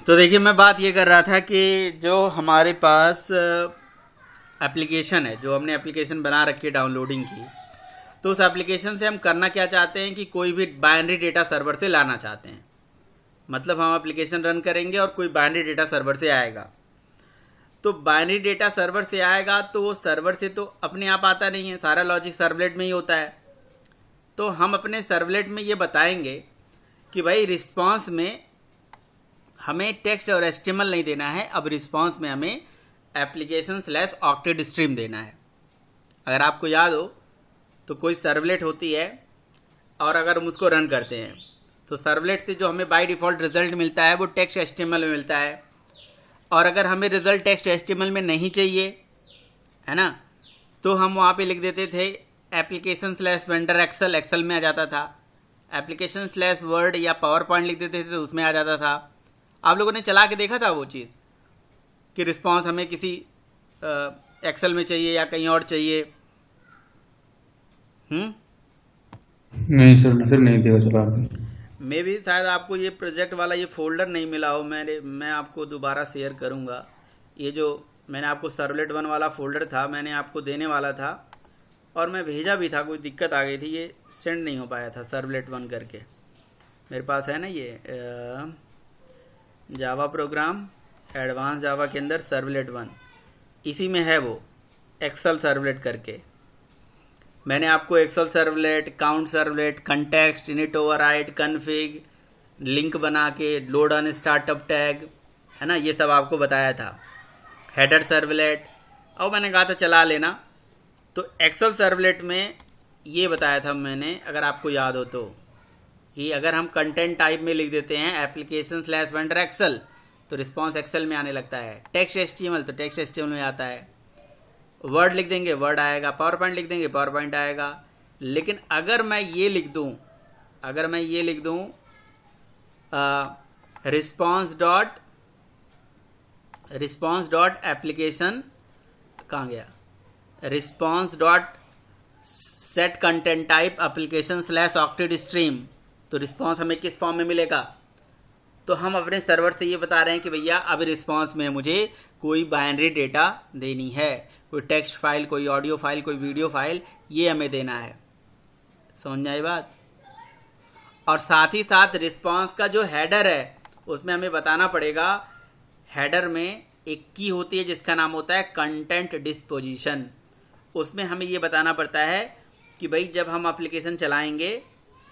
तो देखिए, मैं बात ये कर रहा था कि जो हमारे पास एप्लीकेशन है, जो हमने एप्लीकेशन बना रखी है डाउनलोडिंग की, तो उस एप्लीकेशन से हम करना क्या चाहते हैं कि कोई भी बाइनरी डेटा सर्वर से लाना चाहते हैं। मतलब हम एप्लीकेशन रन करेंगे और कोई बाइनरी डेटा सर्वर से आएगा। तो बाइनरी डेटा सर्वर से आएगा तो वो सर्वर से तो अपने आप आता नहीं है, सारा लॉजिक सर्वलेट में ही होता है। तो हम अपने सर्वलेट में ये बताएंगे कि भाई रिस्पॉन्स में हमें टेक्स्ट और एचटीएमएल नहीं देना है, अब रिस्पॉन्स में हमें application/octet-stream देना है। अगर आपको याद हो तो कोई सर्वलेट होती है और अगर हम उसको रन करते हैं तो सर्वलेट से जो हमें बाय डिफ़ॉल्ट रिजल्ट मिलता है वो टेक्स्ट एचटीएमएल में मिलता है। और अगर हमें रिजल्ट टेक्स्ट एचटीएमएल में नहीं चाहिए, है ना, तो हम वहाँ पे लिख देते थे application/vendor एक्सेल में आ जाता था, application/word या पावर पॉइंट लिख देते थे तो उसमें आ जाता था। आप लोगों ने चला के देखा था वो चीज़ कि रिस्पांस हमें किसी एक्सेल में चाहिए या कहीं और चाहिए। नहीं सर नहीं देखा चला आपने। मे भी शायद आपको ये प्रोजेक्ट वाला ये फोल्डर नहीं मिला हो। मैं आपको दोबारा शेयर करूँगा। ये जो मैंने आपको सर्वलेट 1 वाला फोल्डर था, मैंने आपको देने वाला था और मैं भेजा भी था, कोई दिक्कत आ गई थी, ये सेंड नहीं हो पाया था सर्वलेट 1 करके। मेरे पास है ना ये जावा प्रोग्राम एडवांस जावा के अंदर सर्वलेट 1, इसी में है वो एक्सेल सर्वलेट करके। मैंने आपको excel servlet, count servlet, context, init override, config, link बना के लोड ऑन स्टार्टअप टैग, है ना, ये सब आपको बताया था। हेडर सर्वलेट और मैंने कहा था चला लेना। तो एक्सेल सर्वलेट में ये बताया था मैंने, अगर आपको याद हो तो, कि अगर हम कंटेंट टाइप में लिख देते हैं application/vendor एक्सेल तो रिस्पॉन्स एक्सेल में आने लगता है। टेक्स्ट एचटीएमएल तो टेक्स्ट एचटीएमएल में आता है। वर्ड लिख देंगे वर्ड आएगा, पावर पॉइंट लिख देंगे पावर पॉइंट आएगा। लेकिन अगर मैं ये लिख दूँ रिस्पॉन्स डॉट एप्लीकेशन, कहाँ गया, response dot set content type application/octet-stream, तो रिस्पॉन्स हमें किस फॉर्म में मिलेगा। तो हम अपने सर्वर से ये बता रहे हैं कि भैया अब रिस्पॉन्स में मुझे कोई बाइनरी डेटा देनी है, कोई टेक्स्ट फाइल, कोई ऑडियो फाइल, कोई वीडियो फाइल, ये हमें देना है। समझ में आई बात। और साथ ही साथ रिस्पॉन्स का जो हेडर है उसमें हमें बताना पड़ेगा, हेडर में एक की होती है जिसका नाम होता है कंटेंट डिस्पोजिशन। उसमें हमें ये बताना पड़ता है कि भाई जब हम एप्लीकेशन चलाएंगे,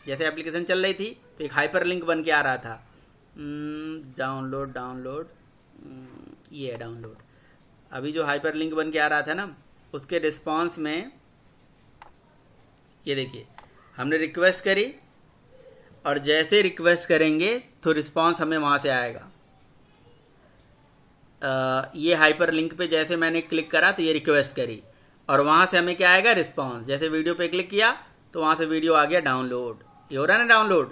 जैसे एप्लीकेशन चल रही थी तो एक हाइपर लिंक बन के आ रहा था, डाउनलोड, ये है डाउनलोड। अभी जो हाइपर लिंक बन के आ रहा था ना, उसके रिस्पॉन्स में ये देखिए हमने रिक्वेस्ट करी और जैसे रिक्वेस्ट करेंगे तो रिस्पॉन्स हमें वहाँ से आएगा। ये हाइपर लिंक पे जैसे मैंने क्लिक करा तो ये रिक्वेस्ट करी और वहाँ से हमें क्या आएगा, रिस्पॉन्स। जैसे वीडियो पे क्लिक किया तो वहाँ से वीडियो आ गया डाउनलोड, ये हो रहा है ना डाउनलोड।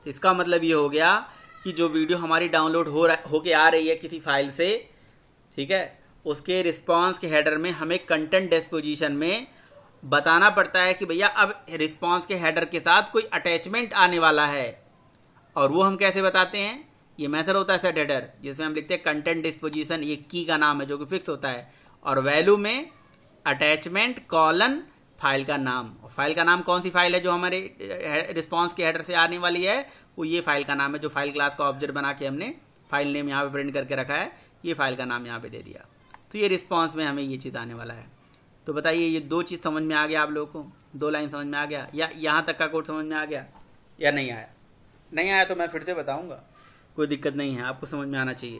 तो इसका मतलब ये हो गया कि जो वीडियो हमारी डाउनलोड होके आ रही है किसी फाइल से, ठीक है, उसके रिस्पॉन्स के हेडर में हमें कंटेंट डिस्पोजिशन में बताना पड़ता है कि भैया अब रिस्पॉन्स के हेडर के साथ कोई अटैचमेंट आने वाला है। और वो हम कैसे बताते हैं, ये मेथड होता है सेट हेडर, जिसमें हम लिखते हैं कंटेंट डिस्पोजिशन, ये की का नाम है जो कि फिक्स होता है, और वैल्यू में अटैचमेंट कॉलन फाइल का नाम। और फाइल का नाम कौन सी फाइल है जो हमारे रिस्पॉन्स के हेडर से आने वाली है, वो ये फाइल का नाम है जो फाइल क्लास का ऑब्जेक्ट बना के हमने फाइल नेम यहाँ पे प्रिंट करके रखा है, ये फाइल का नाम यहाँ पे दे दिया। तो ये रिस्पॉन्स में हमें ये चीज़ आने वाला है। तो बताइए ये दो चीज़ समझ में आ गया आप लोगों को, 2 लाइन समझ में आ गया, या यहाँ तक का कोड समझ में आ गया या नहीं आया? नहीं आया तो मैं फिर से बताऊँगा, कोई दिक्कत नहीं है, आपको समझ में आना चाहिए।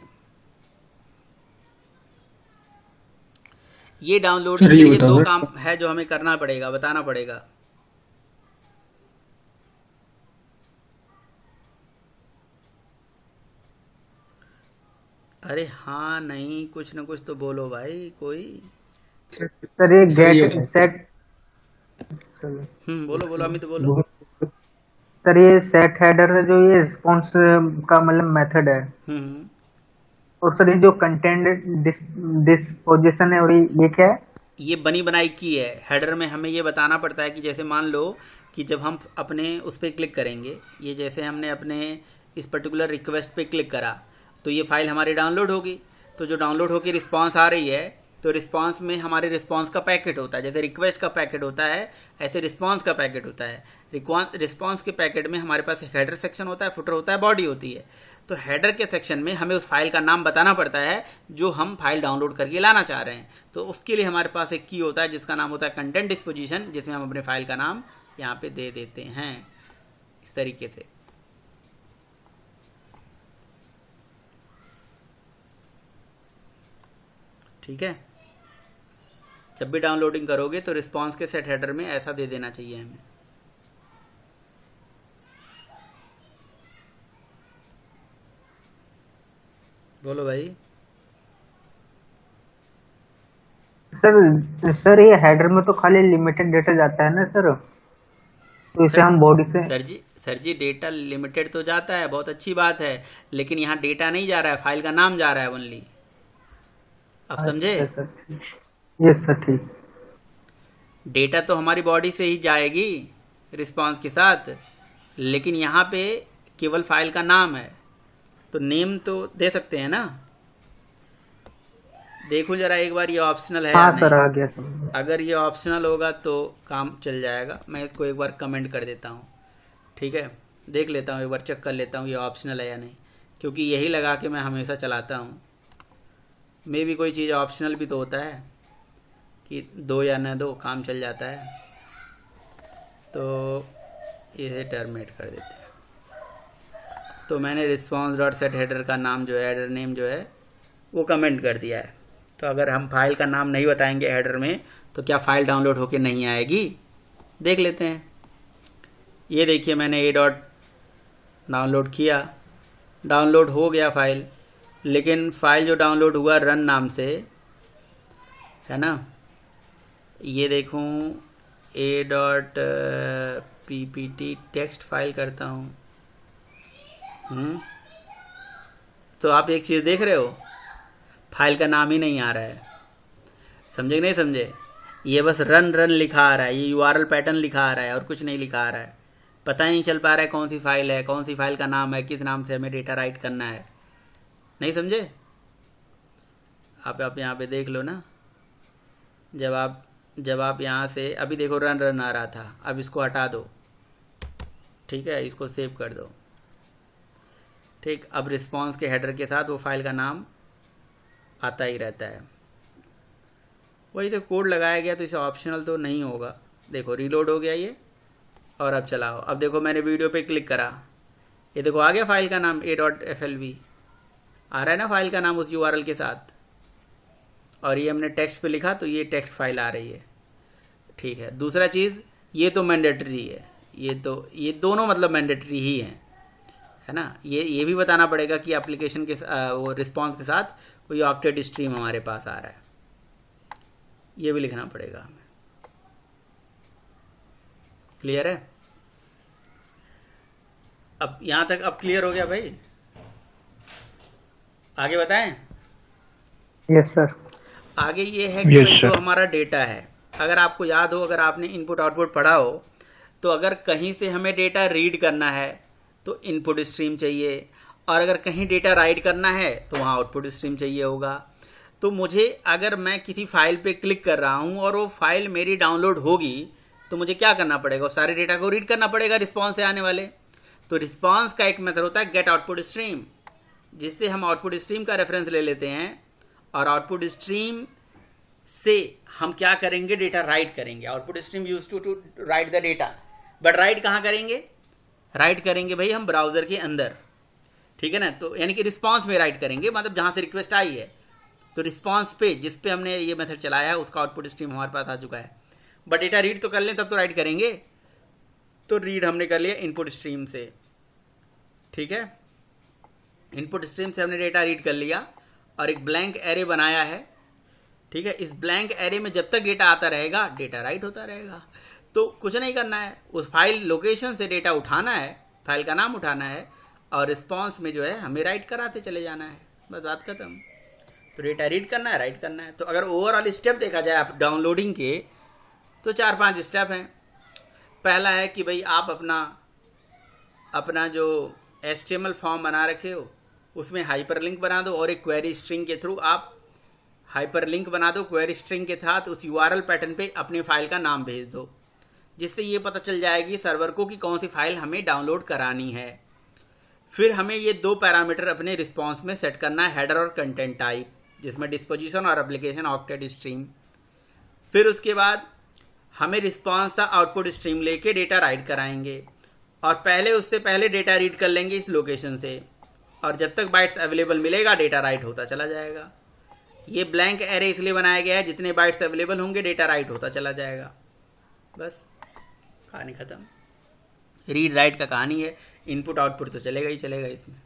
ये डाउनलोडिंग के लिए 2 काम है जो हमें करना पड़ेगा, बताना पड़ेगा। अरे हाँ, नहीं, कुछ ना कुछ तो बोलो भाई कोई। सर ये गेट सेट, बोलो अमित बोलो। सर ये सेट हेडर है जो ये रिस्पॉन्स का मतलब मेथड है। और सर ये जो कंटेंट डिस्पोजिशन है और ये क्या है? ये बनी बनाई की है। हेडर में हमें ये बताना पड़ता है कि जैसे मान लो कि जब हम अपने उस पर क्लिक करेंगे, ये जैसे हमने अपने इस पर्टिकुलर रिक्वेस्ट पे क्लिक करा तो ये फाइल हमारी डाउनलोड होगी। तो जो डाउनलोड होकर रिस्पॉन्स आ रही है, तो रिस्पॉन्स में हमारे रिस्पॉन्स का पैकेट होता है, जैसे रिक्वेस्ट का पैकेट होता है ऐसे रिस्पॉन्स का पैकेट होता है। रिस्पॉन्स के पैकेट में हमारे पास एक हेडर सेक्शन होता है, फुटर होता है, बॉडी होती है। तो हेडर के सेक्शन में हमें उस फाइल का नाम बताना पड़ता है जो हम फाइल डाउनलोड करके लाना चाह रहे हैं। तो उसके लिए हमारे पास एक की होता है जिसका नाम होता है कंटेंट डिस्पोजिशन, जिसमें हम अपने फाइल का नाम यहाँ पे दे देते हैं इस तरीके से। ठीक है, जब भी डाउनलोडिंग करोगे तो रिस्पॉन्स के सेट हेडर में ऐसा दे देना चाहिए हमें। बोलो भाई। सर ये हेडर में तो खाली लिमिटेड डेटा जाता है ना सर, तो इसे हम बॉडी से। सर जी डेटा लिमिटेड तो जाता है, बहुत अच्छी बात है, लेकिन यहाँ डेटा नहीं जा रहा है, फाइल का नाम जा रहा है ओनली। अब समझे? यस सर, ठीक। डेटा तो हमारी बॉडी से ही जाएगी रिस्पॉन्स के साथ, लेकिन यहाँ पे केवल फाइल का नाम है, तो नेम तो दे सकते हैं ना। देखो जरा एक बार ये ऑप्शनल है। हाँ सर, आ गया सर। अगर ये ऑप्शनल होगा तो काम चल जाएगा। मैं इसको एक बार कमेंट कर देता हूँ, ठीक है, देख लेता हूँ, एक बार चेक कर लेता हूँ ये ऑप्शनल है या नहीं, क्योंकि यही लगा के मैं हमेशा चलाता हूँ। मे भी कोई चीज़ ऑप्शनल भी तो होता है कि दो या न दो काम चल जाता है। तो इसे टर्मिनेट कर देते हैं। तो मैंने रिस्पॉन्स डॉट सेट हेडर का नाम जो है, हेडर नेम जो है वो कमेंट कर दिया है। तो अगर हम फाइल का नाम नहीं बताएंगे हेडर में तो क्या फाइल डाउनलोड होके नहीं आएगी? देख लेते हैं। ये देखिए मैंने ए डॉट डाउनलोड किया, डाउनलोड हो गया फाइल, लेकिन फाइल जो डाउनलोड हुआ रन नाम से है ना। ये देखूँ ए डॉट ppt टेक्स्ट फाइल करता हूँ। तो आप एक चीज़ देख रहे हो, फाइल का नाम ही नहीं आ रहा है। समझे कि नहीं समझे? ये बस रन रन लिखा आ रहा है, ये URL पैटर्न लिखा आ रहा है और कुछ नहीं लिखा आ रहा है। पता ही नहीं चल पा रहा है कौन सी फाइल है, कौन सी फाइल का नाम है, किस नाम से हमें डेटा राइट करना है। नहीं समझे? आप यहाँ पे देख लो ना। जब आप यहाँ से, अभी देखो रन रन आ रहा था, अब इसको हटा दो, ठीक है, इसको सेव कर दो। ठीक, अब रिस्पॉन्स के हेडर के साथ वो फाइल का नाम आता ही रहता है। वही तो कोड लगाया गया, तो इसे ऑप्शनल तो नहीं होगा। देखो रीलोड हो गया ये, और अब चलाओ। अब देखो मैंने वीडियो पे क्लिक करा, ये देखो आ गया फाइल का नाम a.flv, आ रहा है ना फाइल का नाम उस URL के साथ। और ये हमने टेक्स्ट पे लिखा तो ये टेक्स्ट फाइल आ रही है। ठीक है, दूसरा चीज़, ये तो मैंडेटरी है, ये दोनों मतलब मैंडेटरी ही हैं, है ना। ये भी बताना पड़ेगा कि एप्लीकेशन के वो रिस्पॉन्स के साथ कोई ऑक्टेट स्ट्रीम हमारे पास आ रहा है, ये भी लिखना पड़ेगा हमें। क्लियर है? अब यहाँ तक अब क्लियर हो गया भाई? आगे बताएं? Yes sir. आगे ये है कि भाई जो हमारा डेटा है, अगर आपको याद हो, अगर आपने इनपुट आउटपुट पढ़ा हो, तो अगर कहीं से हमें डेटा रीड करना है तो इनपुट स्ट्रीम चाहिए, और अगर कहीं डेटा राइट करना है तो वहाँ आउटपुट स्ट्रीम चाहिए होगा। तो मुझे, अगर मैं किसी फाइल पे क्लिक कर रहा हूँ और वो फाइल मेरी डाउनलोड होगी, तो मुझे क्या करना पड़ेगा? उस सारे डेटा को रीड करना पड़ेगा रिस्पॉन्स से आने वाले। तो रिस्पॉन्स का एक मेथड होता है गेट आउटपुट स्ट्रीम, जिससे हम आउटपुट स्ट्रीम का रेफरेंस ले लेते हैं, और आउटपुट स्ट्रीम से हम क्या करेंगे? डेटा राइट करेंगे। Output stream use to write the data, but write कहाँ करेंगे? राइट करेंगे भाई हम ब्राउज़र के अंदर, ठीक है ना। तो यानी कि रिस्पॉन्स में राइट करेंगे, मतलब जहाँ से रिक्वेस्ट आई है, तो रिस्पॉन्स पे जिस पे हमने ये मेथड चलाया है उसका आउटपुट स्ट्रीम हमारे पास आ चुका है। बट डेटा रीड तो कर लें तब तो राइट करेंगे। तो रीड हमने कर लिया इनपुट स्ट्रीम से, ठीक है। इनपुट स्ट्रीम से हमने डेटा रीड कर लिया और एक ब्लैंक एरे बनाया है, ठीक है। इस ब्लैंक एरे में जब तक डेटा आता रहेगा डेटा राइट होता रहेगा। तो कुछ नहीं करना है, उस फाइल लोकेशन से डेटा उठाना है, फाइल का नाम उठाना है, और रिस्पॉन्स में जो है हमें राइट कराते चले जाना है, बस बात खत्म। तो डेटा रीड करना है, राइट करना है। तो अगर ओवरऑल स्टेप देखा जाए आप डाउनलोडिंग के, तो 4-5 स्टेप हैं। पहला है कि भाई आप अपना जो HTML फॉर्म बना रखे हो उसमें हाइपरलिंक बना दो और एक क्वेरी स्ट्रिंग के थ्रू आप हाइपरलिंक बना दो क्वेरी स्ट्रिंग के साथ उस यूआरएल पैटर्न पे अपनी फाइल का नाम भेज दो, जिससे ये पता चल जाएगी सर्वर को कि कौन सी फाइल हमें डाउनलोड करानी है। फिर हमें ये दो पैरामीटर अपने रिस्पॉन्स में सेट करना है, हेडर और कंटेंट टाइप, जिसमें डिस्पोजिशन और एप्लीकेशन ऑक्टेट स्ट्रीम। फिर उसके बाद हमें रिस्पॉन्स का आउटपुट स्ट्रीम लेके डेटा राइट कराएंगे और उससे पहले डेटा रीड कर लेंगे इस लोकेशन से, और जब तक बाइट्स अवेलेबल मिलेगा डेटा राइट होता चला जाएगा। ये ब्लैंक एरे इसलिए बनाया गया है, जितने बाइट्स अवेलेबल होंगे डेटा राइट होता चला जाएगा। बस कहानी ख़त्म। रीड राइट का कहानी है, इनपुट आउटपुट तो चलेगा ही चलेगा इसमें।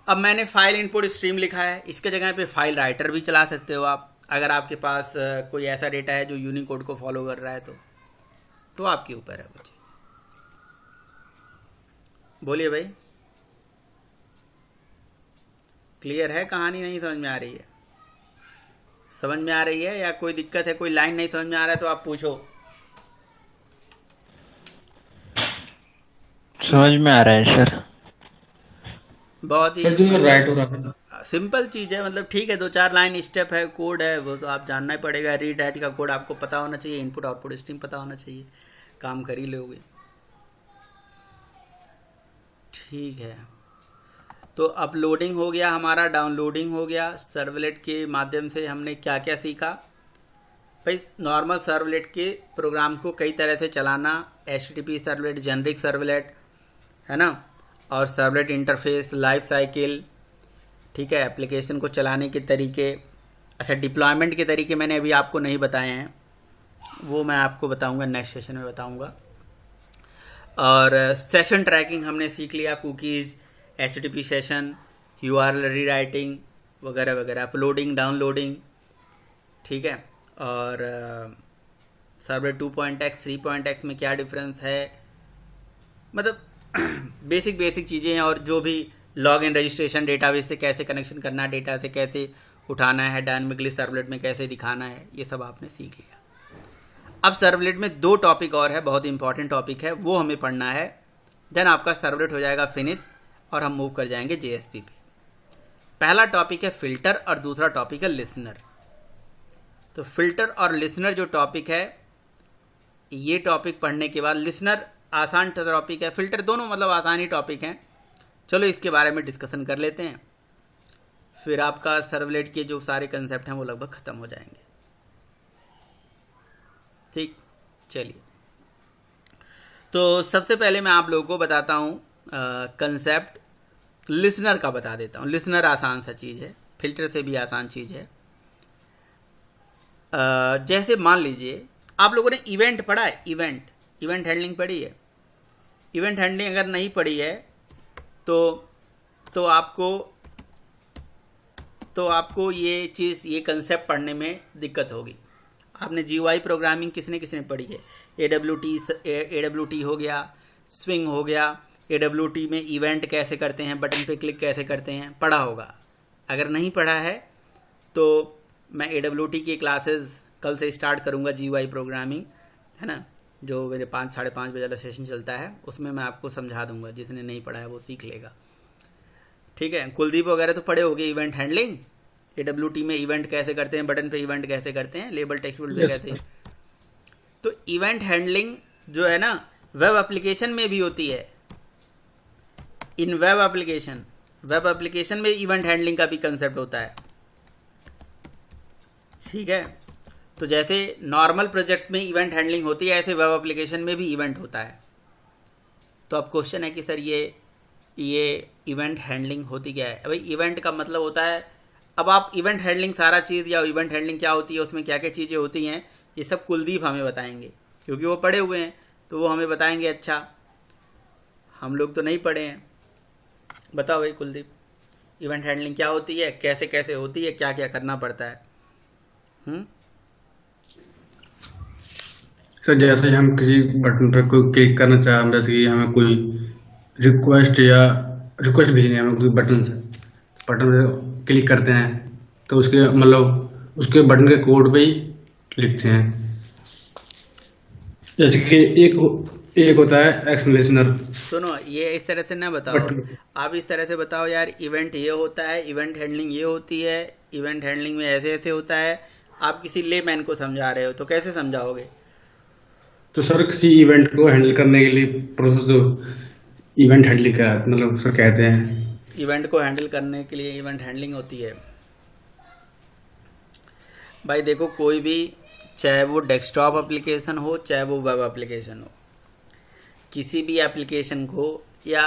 अब मैंने फाइल इनपुट स्ट्रीम लिखा है, इसके जगह पे फाइल राइटर भी चला सकते हो आप, अगर आपके पास कोई ऐसा डेटा है जो यूनिकोड को फॉलो कर रहा है तो आपके ऊपर है वो चीज़। बोलिए भाई, क्लियर है कहानी? नहीं समझ में आ रही है? समझ में आ रही है या कोई दिक्कत है? कोई लाइन नहीं समझ में आ रहा है तो आप पूछो। समझ में आ रहा है सर। बहुत ही राइट हो रहा है, सिंपल चीज़ है, मतलब ठीक है, 2-4 लाइन स्टेप है, कोड है, वो तो आप जानना ही पड़ेगा। रीड राइट का कोड आपको पता होना चाहिए, इनपुट आउटपुट स्ट्रीम पता होना चाहिए, काम कर ही लोगे। ठीक है, तो अपलोडिंग हो गया हमारा, डाउनलोडिंग हो गया। सर्वलेट के माध्यम से हमने क्या क्या सीखा भाई? नॉर्मल सर्वलेट के प्रोग्राम को कई तरह से चलाना, HTTP सर्वलेट, जेनरिक सर्वलेट, है ना, और सर्वलेट इंटरफेस, लाइफ साइकिल, ठीक है, एप्लीकेशन को चलाने के तरीके। अच्छा, डिप्लॉयमेंट के तरीके मैंने अभी आपको नहीं बताए हैं, वो मैं आपको बताऊंगा, नेक्स्ट सेशन में बताऊंगा। और सेशन ट्रैकिंग हमने सीख लिया, cookies, HTTP session, URL rewriting वगैरह वगैरह, अपलोडिंग, डाउनलोडिंग, ठीक है। और सर्वलेट 2.x 3.x में क्या डिफरेंस है, मतलब बेसिक चीज़ें। और जो भी लॉग इन रजिस्ट्रेशन, डेटाबेस से कैसे कनेक्शन करना है, डेटा से कैसे उठाना है, डायनामिकली सर्वलेट में कैसे दिखाना है, ये सब आपने सीख लिया। अब सर्वलेट में 2 टॉपिक और है, बहुत इंपॉर्टेंट टॉपिक है, वो हमें पढ़ना है। देन आपका सर्वलेट हो जाएगा फिनिश और हम मूव कर जाएंगे JSP पे। पहला टॉपिक है फिल्टर और दूसरा टॉपिक है लिसनर। तो फिल्टर और लिसनर जो टॉपिक है, ये टॉपिक पढ़ने के बाद, लिसनर आसान टॉपिक है, फिल्टर दोनों मतलब आसान ही टॉपिक हैं। चलो इसके बारे में डिस्कशन कर लेते हैं, फिर आपका सर्वलेट के जो सारे कंसेप्ट हैं वो लगभग ख़त्म हो जाएंगे। ठीक, चलिए, तो सबसे पहले मैं आप लोगों को बताता हूँ कंसेप्ट लिसनर का बता देता हूँ। लिसनर आसान सा चीज़ है, फिल्टर से भी आसान चीज़ है। जैसे मान लीजिए आप लोगों ने इवेंट पढ़ा है, इवेंट हैंडलिंग पढ़ी है। इवेंट हैंडलिंग अगर नहीं पढ़ी है तो आपको ये चीज़, ये कंसेप्ट पढ़ने में दिक्कत होगी। आपने GUI प्रोग्रामिंग किसने पढ़ी है? AWT हो गया, स्विंग हो गया। AWT में इवेंट कैसे करते हैं, बटन पे क्लिक कैसे करते हैं, पढ़ा होगा। अगर नहीं पढ़ा है तो मैं AWT की क्लासेस कल से स्टार्ट करूँगा, GUI प्रोग्रामिंग, है ना, जो मेरे 5-5:30 बजे वाला सेशन चलता है, उसमें मैं आपको समझा दूंगा। जिसने नहीं पढ़ा है वो सीख लेगा, ठीक है। कुलदीप वगैरह तो पढ़े होंगे इवेंट हैंडलिंग, AWT में इवेंट कैसे करते हैं, बटन पे इवेंट कैसे करते हैं, लेबल टेक्स्ट फील्ड पे कैसे। तो इवेंट हैंडलिंग जो है ना, वेब एप्लीकेशन में भी होती है। इन वेब एप्लीकेशन में इवेंट हैंडलिंग का भी कंसेप्ट होता है, ठीक है। तो जैसे नॉर्मल प्रोजेक्ट्स में इवेंट हैंडलिंग होती है, ऐसे वेब एप्लीकेशन में भी इवेंट होता है। तो अब क्वेश्चन है कि सर ये इवेंट हैंडलिंग होती क्या है? भाई इवेंट का मतलब होता है, अब आप इवेंट हैंडलिंग सारा चीज़, या इवेंट हैंडलिंग क्या होती है, उसमें क्या क्या चीज़ें होती हैं, ये सब कुलदीप हमें बताएंगे, क्योंकि वो पढ़े हुए हैं तो वो हमें बताएंगे। अच्छा, हम लोग तो नहीं पढ़े हैं। बताओ भाई कुलदीप, इवेंट हैंडलिंग क्या होती है, कैसे कैसे होती है, क्या क्या करना पड़ता है? सर जैसे हम किसी बटन पे कोई क्लिक करना चाहें, जैसे कि हमें कोई रिक्वेस्ट भेजनी है, हमें कोई बटन पे क्लिक करते हैं तो उसके मतलब उसके बटन के कोड पे ही लिखते हैं। जैसे कि एक होता है एक्शन लिसनर। सुनो, ये इस तरह से ना बताओ, बट आप इस तरह से बताओ यार, इवेंट ये होता है, इवेंट हैंडलिंग ये होती है, इवेंट हैंडलिंग में ऐसे ऐसे होता है। आप किसी लेमैन को समझा रहे हो तो कैसे समझाओगे? तो सर किसी इवेंट को हैंडल करने के लिए प्रोसेस जो इवेंट हैंडलिंग का मतलब सर कहते हैं। इवेंट को हैंडल करने के लिए इवेंट हैंडलिंग होती है। भाई देखो, कोई भी, चाहे वो डेस्कटॉप एप्लीकेशन हो चाहे वो वेब एप्लीकेशन हो, किसी भी एप्लीकेशन को या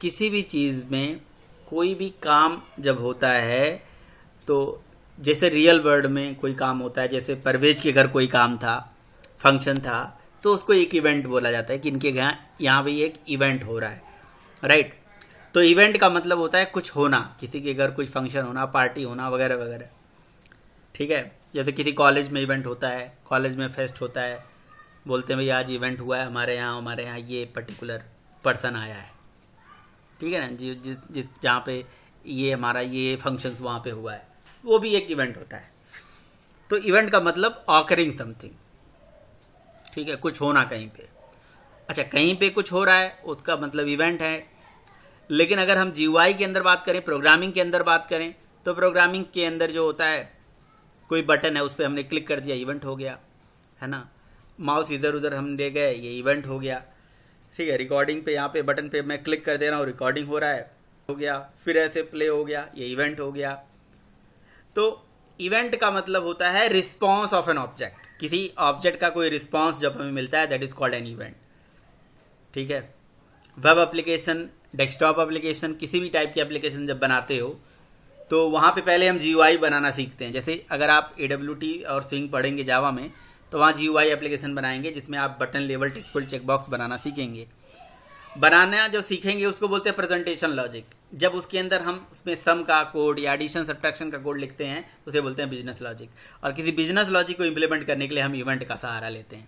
किसी भी चीज़ में कोई भी काम जब होता है, तो जैसे रियल वर्ल्ड में कोई काम होता है, जैसे परवेज के घर कोई काम था, फंक्शन था, तो उसको एक इवेंट बोला जाता है कि इनके यहाँ भी एक इवेंट हो रहा है, राइट। तो इवेंट का मतलब होता है कुछ होना, किसी के घर कुछ फंक्शन होना, पार्टी होना वगैरह वगैरह, ठीक है। जैसे किसी कॉलेज में इवेंट होता है, कॉलेज में फेस्ट होता है, बोलते हैं भाई आज इवेंट हुआ है हमारे यहाँ ये पर्टिकुलर पर्सन आया है, ठीक है ना, जिस जहाँ पे ये हमारा ये फंक्शंस वहाँ पे हुआ है, वो भी एक इवेंट होता है। तो इवेंट का मतलब ऑकरिंग समथिंग, ठीक है, कुछ होना कहीं पे। अच्छा, कहीं पे कुछ हो रहा है उसका मतलब इवेंट है। लेकिन अगर हम GUI के अंदर बात करें, प्रोग्रामिंग के अंदर बात करें, तो प्रोग्रामिंग के अंदर जो होता है, कोई बटन है उस पर हमने क्लिक कर दिया, इवेंट हो गया, है ना। माउस इधर उधर हम ले गए, ये इवेंट हो गया, ठीक है। रिकॉर्डिंग पे यहाँ पे बटन पे मैं क्लिक कर दे रहा हूँ, रिकॉर्डिंग हो रहा है, हो गया। फिर ऐसे प्ले हो गया, ये इवेंट हो गया। तो इवेंट का मतलब होता है रिस्पॉन्स ऑफ एन ऑब्जेक्ट, किसी ऑब्जेक्ट का कोई रिस्पॉन्स जब हमें मिलता है, that is called an event, ठीक है। वेब एप्लीकेशन, डेस्कटॉप एप्लीकेशन, किसी भी टाइप की एप्लीकेशन जब बनाते हो तो वहाँ पे पहले हम GUI बनाना सीखते हैं। जैसे अगर आप AWT और स्विंग पढ़ेंगे जावा में, तो वहाँ GUI एप्लीकेशन बनाएंगे जिसमें आप बटन, लेवल, टेक्स्ट, चेकबॉक्स बनाना सीखेंगे। बनाना जो सीखेंगे उसको बोलते हैं प्रेजेंटेशन लॉजिक। जब उसके अंदर हम उसमें सम का कोड या एडिशन सब्ट्रैक्शन का कोड लिखते हैं, उसे बोलते हैं बिजनेस लॉजिक। और किसी बिजनेस लॉजिक को इम्प्लीमेंट करने के लिए हम इवेंट का सहारा लेते हैं।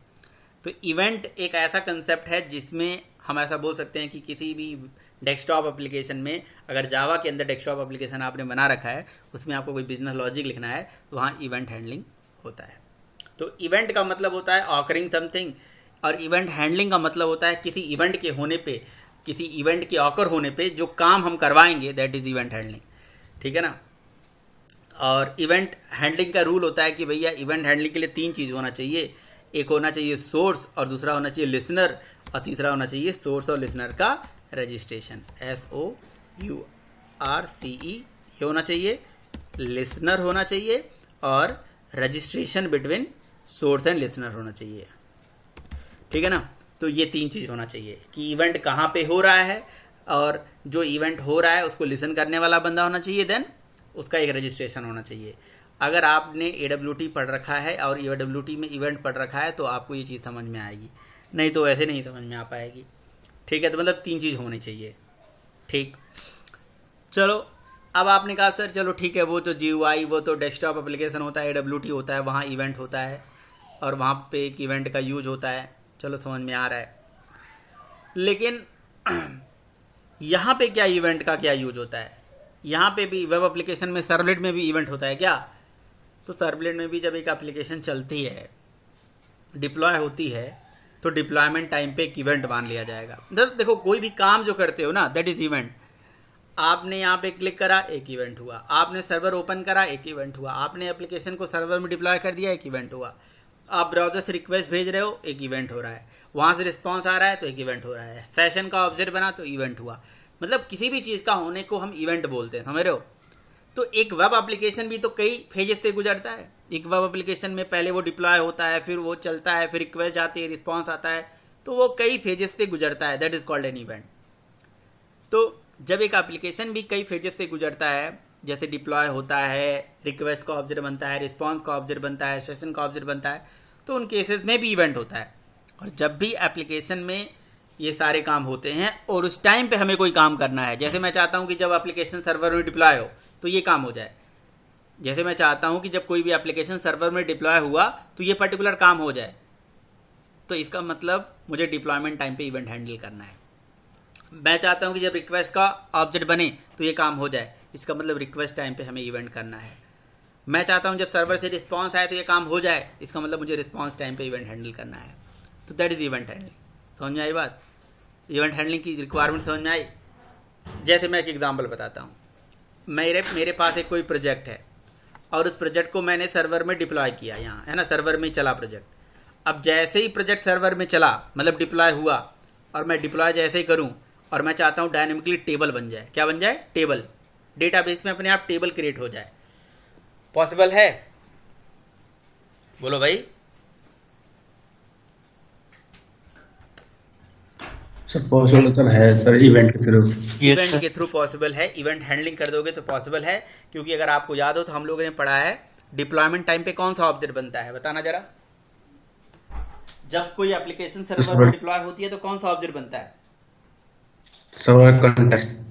तो इवेंट एक ऐसा कंसेप्ट है जिसमें हम ऐसा बोल सकते हैं कि किसी भी डेस्कटॉप एप्लीकेशन में, अगर जावा के अंदर डेस्कटॉप एप्लीकेशन आपने बना रखा है, उसमें आपको कोई बिजनेस लॉजिक लिखना है, तो वहाँ इवेंट हैंडलिंग होता है। तो इवेंट का मतलब होता है ऑकरिंग समथिंग, और इवेंट हैंडलिंग का मतलब होता है किसी इवेंट के होने पे, किसी इवेंट के ऑकर होने पे जो काम हम करवाएंगे, दैट इज इवेंट हैंडलिंग, ठीक है ना। और इवेंट हैंडलिंग का रूल होता है कि भैया इवेंट हैंडलिंग के लिए 3 चीज़ होना चाहिए। एक होना चाहिए सोर्स, और दूसरा होना चाहिए लिसनर, और तीसरा होना चाहिए सोर्स और लिसनर का रजिस्ट्रेशन, SOURCE ये होना चाहिए, लिसनर होना चाहिए, और registration between source and listener होना चाहिए, ठीक है ना। तो ये 3 चीज़ होना चाहिए कि इवेंट कहाँ पे हो रहा है, और जो इवेंट हो रहा है उसको लिसन करने वाला बंदा होना चाहिए, देन उसका एक रजिस्ट्रेशन होना चाहिए। अगर आपने AWT पढ़ रखा है और AWT में इवेंट पढ़ रखा है तो आपको ये चीज़ समझ में आएगी, नहीं तो ऐसे नहीं समझ में आ पाएगी, ठीक है। तो मतलब 3 चीज़ होनी चाहिए, ठीक। चलो, अब आपने कहा सर चलो ठीक है, वो तो GUI, वो तो डेस्कटॉप एप्लीकेशन होता है, AWT होता है, वहाँ इवेंट होता है और वहाँ पे एक इवेंट का यूज होता है, चलो समझ में आ रहा है। लेकिन यहाँ पे क्या इवेंट का क्या यूज होता है? यहाँ पे भी वेब एप्लीकेशन में सर्वलेट में भी इवेंट होता है क्या? तो सर्वलेट में भी जब एक एप्लीकेशन चलती है, डिप्लॉय होती है, तो डिप्लॉयमेंट टाइम पे एक इवेंट मान लिया जाएगा। देखो, कोई भी काम जो करते हो ना, दैट इज इवेंट। आपने यहाँ पे क्लिक करा, एक इवेंट हुआ। आपने सर्वर ओपन करा, एक इवेंट हुआ। आपने एप्लीकेशन को सर्वर में डिप्लॉय कर दिया, एक इवेंट हुआ। आप ब्राउजर से रिक्वेस्ट भेज रहे हो, एक इवेंट हो रहा है। वहाँ से रिस्पॉन्स आ रहा है तो एक इवेंट हो रहा है। सेशन का ऑब्जेक्ट बना तो इवेंट हुआ। मतलब किसी भी चीज़ का होने को हम इवेंट बोलते हैं, समझ रहे हो। तो एक वेब एप्लीकेशन भी तो कई फेजेस से गुजरता है। एक वेब एप्लीकेशन में पहले वो डिप्लॉय होता है, फिर वो चलता है, फिर रिक्वेस्ट आती है, रिस्पॉन्स आता है, तो वो कई फेजेस से गुजरता है, that is called an event. तो जब एक एप्लीकेशन भी कई फेजेस से गुजरता है, जैसे डिप्लॉय होता है, रिक्वेस्ट का ऑब्जेक्ट बनता है, रिस्पॉन्स का ऑब्जेक्ट बनता है, सेशन का ऑब्जेक्ट बनता है, तो उन केसेस में भी इवेंट होता है। और जब भी एप्लीकेशन में ये सारे काम होते हैं और उस टाइम पे हमें कोई काम करना है, जैसे मैं चाहता हूँ कि जब एप्लीकेशन सर्वर में डिप्लॉय हो तो ये काम हो जाए, जैसे मैं चाहता हूँ कि जब कोई भी एप्लीकेशन सर्वर में डिप्लॉय हुआ तो ये पर्टिकुलर काम हो जाए, तो इसका मतलब मुझे डिप्लॉयमेंट टाइम पे इवेंट हैंडल करना है। मैं चाहता हूँ कि जब रिक्वेस्ट का ऑब्जेक्ट बने तो ये काम हो जाए, इसका मतलब रिक्वेस्ट टाइम पे हमें इवेंट करना है। मैं चाहता हूँ जब सर्वर से रिस्पॉन्स आए तो ये काम हो जाए, इसका मतलब मुझे रिस्पॉन्स टाइम पे इवेंट हैंडल करना है। तो दैट इज इवेंट हैंडलिंग। समझ में आई बात? इवेंट हैंडलिंग की रिक्वायरमेंट समझ में आई? जैसे मैं एक एग्जांपल बताता हूँ। मेरे पास एक कोई प्रोजेक्ट है और उस प्रोजेक्ट को मैंने सर्वर में डिप्लॉय किया, यहाँ है ना, सर्वर में चला प्रोजेक्ट। अब जैसे ही प्रोजेक्ट सर्वर में चला, मतलब डिप्लॉय हुआ, और मैं डिप्लॉय जैसे ही करूँ और मैं चाहता हूँ डायनेमिकली टेबल बन जाए। क्या बन जाए? टेबल। डेटाबेस में अपने आप टेबल क्रिएट हो जाए। पॉसिबल है? बोलो भाई। सर पॉसिबल सर है सर, इवेंट के थ्रू। इवेंट के थ्रू पॉसिबल है। इवेंट हैंडलिंग कर दोगे तो पॉसिबल है, क्योंकि अगर आपको याद हो तो हम लोगों ने पढ़ा है डिप्लॉयमेंट टाइम पे कौन सा ऑब्जेक्ट बनता है, बताना जरा। जब कोई एप्लीकेशन सर्वर में डिप्लॉय होती है तो कौन सा ऑब्जेक्ट बनता है? Server context.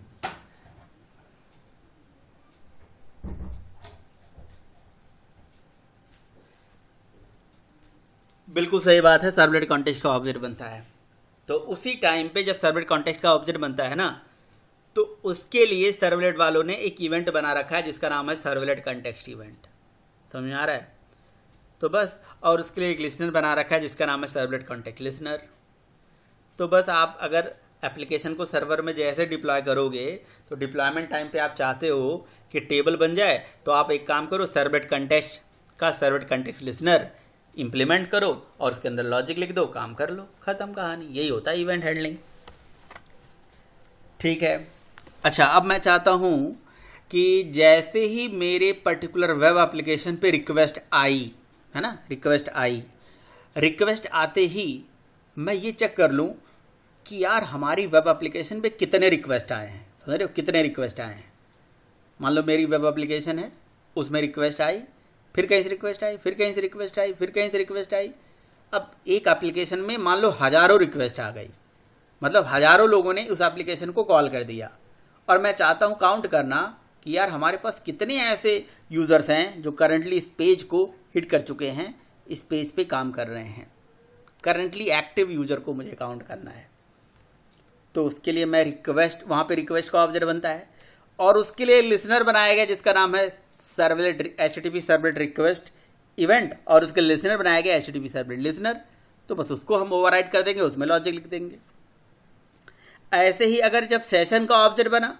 बिल्कुल सही बात है, सर्वलेट कॉन्टेक्स्ट का ऑब्जेक्ट बनता है। तो उसी टाइम पे जब सर्वलेट कॉन्टेक्स्ट का ऑब्जेक्ट बनता है ना, तो उसके लिए सर्वलेट वालों ने एक इवेंट बना रखा है जिसका नाम है सर्वलेट कॉन्टेक्स्ट इवेंट। समझ में आ रहा है? तो बस, और उसके लिए एक लिसनर बना रखा है जिसका नाम है सर्वलेट कॉन्टेक्स्ट लिसनर। तो बस आप अगर एप्लीकेशन को सर्वर में जैसे डिप्लॉय करोगे तो डिप्लॉयमेंट टाइम पे आप चाहते हो कि टेबल बन जाए, तो आप एक काम करो, सर्वलेट कॉन्टेक्स्ट का सर्वलेट कॉन्टेक्स्ट लिसनर इम्प्लीमेंट करो और उसके अंदर लॉजिक लिख दो, काम कर लो, खत्म कहानी। यही होता है इवेंट हैंडलिंग। ठीक है। अच्छा, अब मैं चाहता हूँ कि जैसे ही मेरे पर्टिकुलर वेब एप्लीकेशन पे रिक्वेस्ट आई, है ना, रिक्वेस्ट आते ही मैं ये चेक कर लूँ कि यार हमारी वेब एप्लीकेशन पे कितने रिक्वेस्ट आए हैं। समझ रहे हो? कितने रिक्वेस्ट आए हैं। मान लो मेरी वेब एप्लीकेशन है, उसमें रिक्वेस्ट आई, फिर कहीं से रिक्वेस्ट आई, फिर कहीं से रिक्वेस्ट आई, फिर कहीं से रिक्वेस्ट आई। अब एक एप्लीकेशन में मान लो हज़ारों रिक्वेस्ट आ गई, मतलब हज़ारों लोगों ने उस एप्लीकेशन को कॉल कर दिया, और मैं चाहता हूँ काउंट करना कि यार हमारे पास कितने ऐसे यूज़र्स हैं जो करंटली इस पेज को हिट कर चुके हैं, इस पेज पे काम कर रहे हैं। करंटली एक्टिव यूज़र को मुझे काउंट करना है। तो उसके लिए मैं रिक्वेस्ट, वहाँ पे रिक्वेस्ट का ऑब्जेक्ट बनता है, और उसके लिए लिसनर बनाया गया जिसका नाम है servlet HTTP servlet request event, और उसके लिसनर बनाया गया HTTP सर्वलेट लिसनर। तो बस उसको हम ओवरराइड कर देंगे, उसमें लॉजिक लिख देंगे। ऐसे ही अगर जब सेशन का ऑब्जेक्ट बना,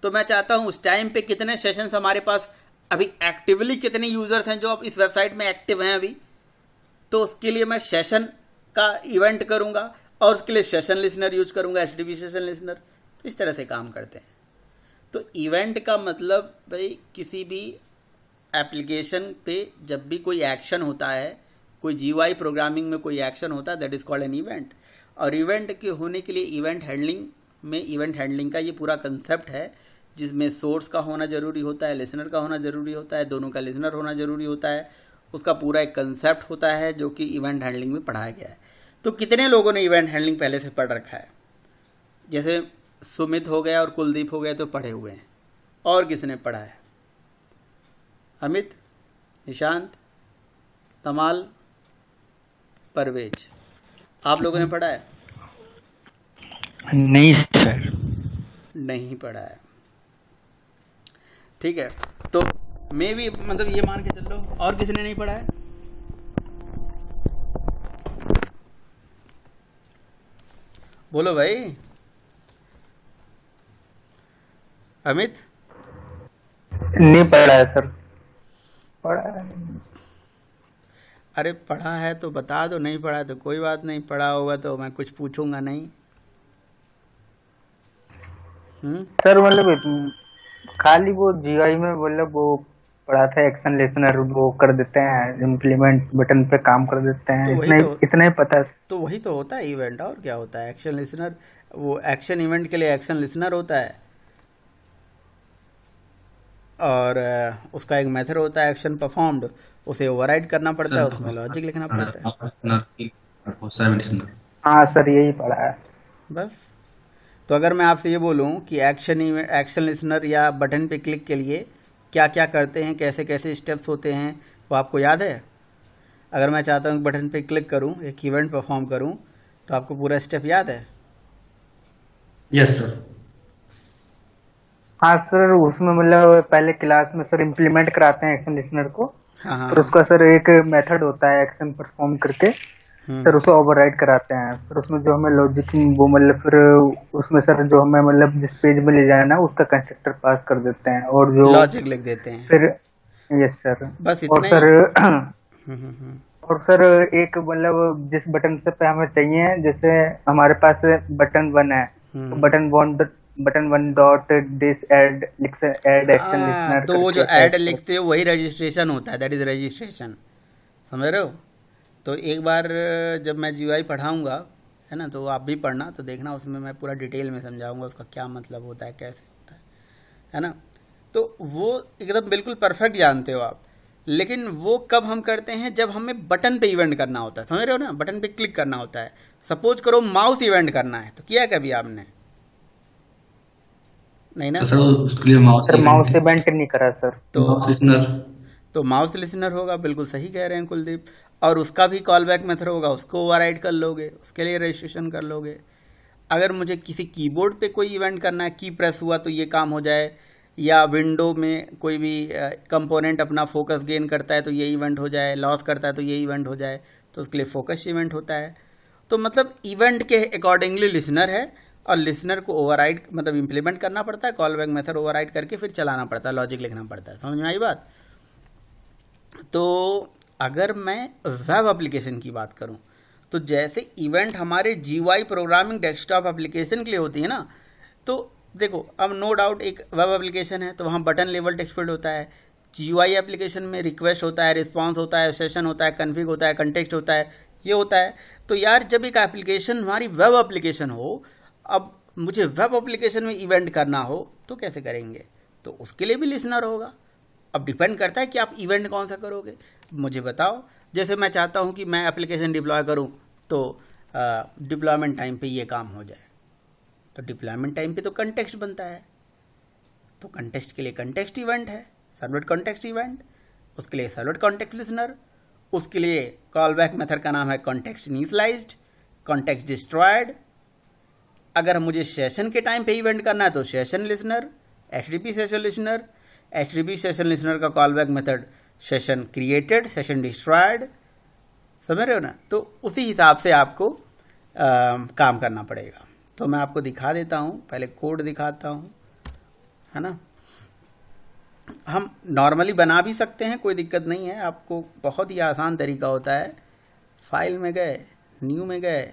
तो मैं चाहता हूँ उस टाइम पे कितने सेशंस हमारे पास, अभी एक्टिवली कितने यूज़र्स हैं जो अब इस वेबसाइट में एक्टिव हैं अभी, तो उसके लिए मैं सेशन का इवेंट करूँगा और उसके लिए सेशन लिसनर यूज करूँगा, HTTP सेशन लिसनर। तो इस तरह से काम करते हैं। तो इवेंट का मतलब भाई किसी भी एप्लीकेशन पे जब भी कोई एक्शन होता है, कोई GUI प्रोग्रामिंग में कोई एक्शन होता है, that is called an event. और इवेंट के होने के लिए इवेंट हैंडलिंग का ये पूरा कंसेप्ट है, जिसमें सोर्स का होना ज़रूरी होता है, लिसनर का होना ज़रूरी होता है, दोनों का लिसनर होना ज़रूरी होता है। उसका पूरा एक कंसेप्ट होता है जो कि इवेंट हैंडलिंग में पढ़ाया गया है। तो कितने लोगों ने इवेंट हैंडलिंग पहले से पढ़ रखा है? जैसे सुमित हो गया और कुलदीप हो गया तो पढ़े हुए हैं। और किसने पढ़ा है? अमित, निशांत, तमाल, परवेज, आप लोगों ने पढ़ा है? नहीं सर। नहीं पढ़ा है। ठीक है, तो मैं भी मतलब ये मान के चल लो, और किसी ने नहीं पढ़ा है? बोलो भाई। अमित? नहीं पढ़ा है सर। पढ़ा है। अरे पढ़ा है तो बता दो, नहीं पढ़ा है तो कोई बात नहीं, पढ़ा होगा तो मैं कुछ पूछूंगा नहीं। सर मतलब खाली वो GUI में मतलब वो पढ़ा था, एक्शन लिसनर वो कर देते हैं, इम्प्लीमेंट बटन पे काम कर देते हैं, इतना ही पता है। तो वही तो होता है इवेंट, और क्या होता है? एक्शन लिसनर, वो एक्शन इवेंट के लिए एक्शन लिसनर होता है, और उसका एक मेथड होता है एक्शन परफॉर्म्ड, उसे ओवरराइड करना पड़ता है, उसमें लॉजिक लिखना पड़ता है। हाँ सर, यही पढ़ा है बस। तो अगर मैं आपसे ये बोलूँ कि एक्शन लिसनर या बटन पे क्लिक के लिए क्या क्या करते हैं, कैसे कैसे स्टेप्स होते हैं, वो आपको याद है? अगर मैं चाहता हूँ बटन पे क्लिक करूँ, एक इवेंट परफॉर्म करूँ, तो आपको पूरा स्टेप याद है? Yes sir. हाँ सर, उसमें मतलब पहले क्लास में सर इम्प्लीमेंट कराते हैं एक्शन लिसनर को। हाँ हाँ। और उसका सर एक मेथड होता है एक्शन परफॉर्म करके, सर उसे ओवरराइड कराते हैं, फिर उसमें जो हमें लॉजिक वो मतलब फिर उसमें सर जो हमें मतलब जिस पेज में ले जाना है उसका कंस्ट्रक्टर पास कर देते हैं, और जो लॉजिक लिख देते हैं, फिर यस सर। बस और इतना ही। सर हम्म। और सर एक मतलब जिस बटन पे हमें चाहिए, जैसे हमारे पास बटन 1 है तो button one dot this add action listener तो वो जो करके ऐड टाइप कर। लिखते हो वही रजिस्ट्रेशन होता है, दैट इज़ रजिस्ट्रेशन, समझ रहे हो? तो एक बार जब मैं जीयूआई पढ़ाऊँगा, है ना, तो आप भी पढ़ना, तो देखना उसमें मैं पूरा डिटेल में समझाऊंगा उसका क्या मतलब होता है, कैसे होता है ना। तो वो एकदम बिल्कुल परफेक्ट जानते हो आप, लेकिन वो कब हम करते हैं, जब हमें बटन पे इवेंट करना होता है, समझ रहे हो ना, बटन पे क्लिक करना होता है। सपोज करो माउस इवेंट करना है, तो किया है कभी आपने? नहीं ना। तो सर उसके लिए mouse sir event, mouse event नहीं करा सर। तो माउस लिसनर। तो माउस लिसनर होगा, बिल्कुल सही कह रहे हैं कुलदीप। और उसका भी कॉल बैक मेथड होगा, उसको ओवरराइड कर लोगे, उसके लिए रजिस्ट्रेशन कर लोगे। अगर मुझे किसी कीबोर्ड पे कोई इवेंट करना है, की प्रेस हुआ तो ये काम हो जाए, या विंडो में कोई भी कंपोनेंट अपना फोकस गेन करता है तो ये इवेंट हो जाए, लॉस करता है तो ये इवेंट हो जाए, तो उसके लिए फोकस इवेंट होता है। तो मतलब इवेंट के अकॉर्डिंगली लिसनर है, और लिसनर को ओवरराइड मतलब इम्प्लीमेंट करना पड़ता है, कॉल बैक मेथड ओवरराइड करके फिर चलाना पड़ता है, लॉजिक लिखना पड़ता है। समझ में आई बात? तो अगर मैं वेब एप्लीकेशन की बात करूं, तो जैसे इवेंट हमारे जीयूआई प्रोग्रामिंग डेस्कटॉप एप्लीकेशन के लिए होती है ना, तो देखो अब नो डाउट एक वेब एप्लीकेशन है तो वहाँ बटन लेवल टेक्स्ट फील्ड होता है। जीयूआई एप्लीकेशन में रिक्वेस्ट होता है, रिस्पांस होता है, सेशन होता है, कन्फिग होता है, कंटेक्स्ट होता है, ये होता है। तो यार जब एक एप्लीकेशन हमारी वेब एप्लीकेशन हो, अब मुझे वेब एप्लीकेशन में इवेंट करना हो तो कैसे करेंगे? तो उसके लिए भी लिसनर होगा। अब डिपेंड करता है कि आप इवेंट कौन सा करोगे, मुझे बताओ। जैसे मैं चाहता हूँ कि मैं एप्लीकेशन डिप्लॉय करूँ, तो डिप्लॉयमेंट टाइम पे ये काम हो जाए, तो डिप्लॉयमेंट टाइम पे तो कंटेक्स्ट बनता है, तो कंटेक्स्ट के लिए कंटेक्स्ट इवेंट है, सर्वलेट कॉन्टेक्स्ट इवेंट, उसके लिए सर्वलेट कॉन्टेक्स्ट लिसनर, उसके लिए कॉल बैक मेथड का नाम है कॉन्टेक्स्ट इनिशियलाइज्ड, कॉन्टेक्स्ट डिस्ट्रॉयड। अगर मुझे सेशन के टाइम पे इवेंट करना है तो session listener, HTTP session listener, HTTP session listener का callback method session created, session destroyed. समझ रहे हो ना? तो उसी हिसाब से आपको काम करना पड़ेगा। तो मैं आपको दिखा देता हूँ, पहले कोड दिखाता हूँ, है ना। हम नॉर्मली बना भी सकते हैं, कोई दिक्कत नहीं है, आपको बहुत ही आसान तरीका होता है। फाइल में गए, न्यू में गए,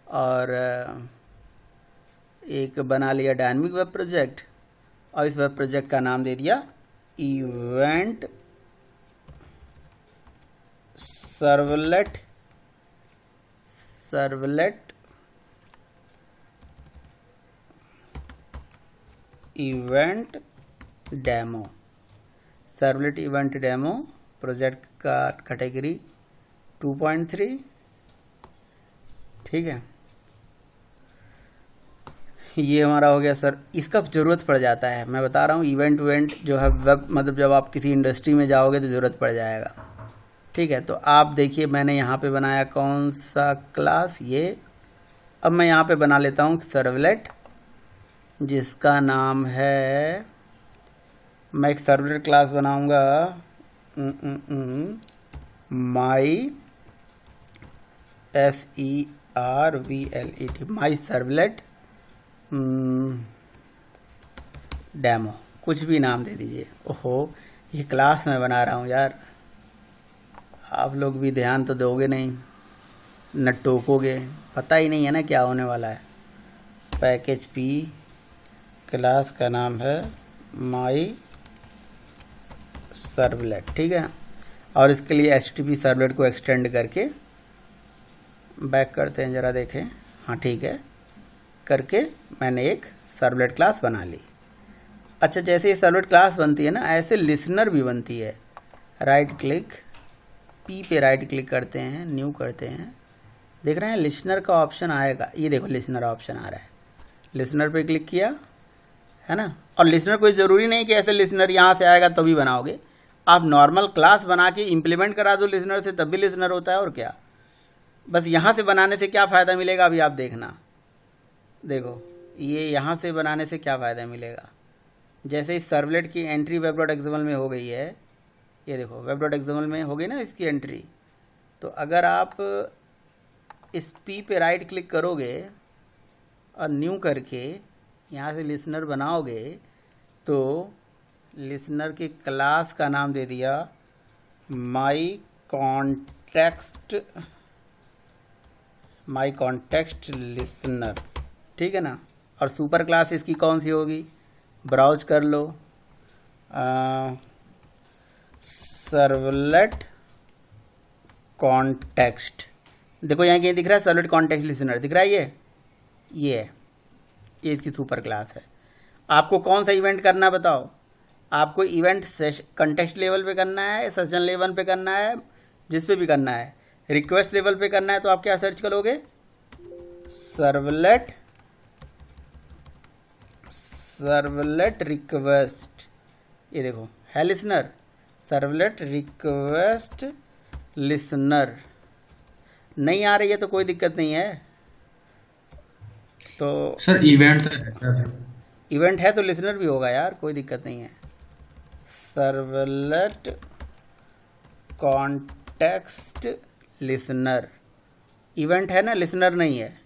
और एक बना लिया डायनेमिक वेब प्रोजेक्ट, और इस वेब प्रोजेक्ट का नाम दे दिया event servlet event demo. Servlet event demo project का कैटेगरी 2.3, ठीक है। ये हमारा हो गया सर। इसका ज़रूरत पड़ जाता है, मैं बता रहा हूँ, इवेंट जो है वेब मतलब जब आप किसी इंडस्ट्री में जाओगे तो ज़रूरत पड़ जाएगा, ठीक है। तो आप देखिए मैंने यहाँ पे बनाया कौन सा क्लास, ये। अब मैं यहाँ पे बना लेता हूँ सर्वलेट, जिसका नाम है, मैं एक सर्वलेट क्लास बनाऊँगा, माई SERVLET, माई सर्वलेट डेमो, कुछ भी नाम दे दीजिए। ओहो, ये क्लास मैं बना रहा हूँ यार, आप लोग भी ध्यान तो दोगे नहीं, न टोकोगे, पता ही नहीं है ना क्या होने वाला है। पैकेज पी, क्लास का नाम है माई सर्वलेट, ठीक है। और इसके लिए HTTP सर्वलेट को एक्सटेंड करके बैक करते हैं, ज़रा देखें, हाँ ठीक है, करके मैंने एक सर्वलेट क्लास बना ली। अच्छा, जैसे ये सर्वलेट क्लास बनती है ना, ऐसे लिसनर भी बनती है। राइट क्लिक, पी पे राइट क्लिक करते हैं, न्यू करते हैं, देख रहे हैं लिसनर का ऑप्शन आएगा, ये देखो लिसनर ऑप्शन आ रहा है, लिसनर पे क्लिक किया, है ना। और लिसनर कोई ज़रूरी नहीं कि ऐसे लिसनर यहाँ से आएगा तो भी बनाओगे, आप नॉर्मल क्लास बना के इम्प्लीमेंट करा दो लिसनर से, तब भी लिसनर होता है, और क्या। बस यहाँ से बनाने से क्या फ़ायदा मिलेगा अभी आप देखना, देखो ये यहाँ से बनाने से क्या फ़ायदा मिलेगा। जैसे इस सर्वलेट की एंट्री web.xml में हो गई है, ये देखो web.xml में हो गई ना इसकी एंट्री। तो अगर आप इस पी पे राइट क्लिक करोगे और न्यू करके यहाँ से लिसनर बनाओगे तो लिसनर के क्लास का नाम दे दिया माई कॉन्टेक्स्ट लिसनर, ठीक है ना। और सुपर क्लास इसकी कौन सी होगी, ब्राउज कर लो, सर्वलेट कॉन्टेक्स्ट। देखो यहाँ कहीं दिख रहा है सर्वलेट कॉन्टेक्स्ट लिसनर, दिख रहा है ये है, ये इसकी सुपर क्लास है। आपको कौन सा इवेंट करना है बताओ, आपको इवेंट कंटेक्स्ट लेवल पे करना है, सेशन लेवल पे करना है, जिस पे भी करना है, रिक्वेस्ट लेवल पे करना है, तो आप क्या सर्च करोगे, सर्वलेट रिक्वेस्ट। ये देखो है लिसनर, सर्वलेट रिक्वेस्ट लिसनर। नहीं आ रही है तो कोई दिक्कत नहीं है। तो सर इवेंट है तो लिसनर भी होगा यार, कोई दिक्कत नहीं है। सर्वलेट कॉन्टेक्स्ट लिसनर, इवेंट है ना, लिसनर नहीं है।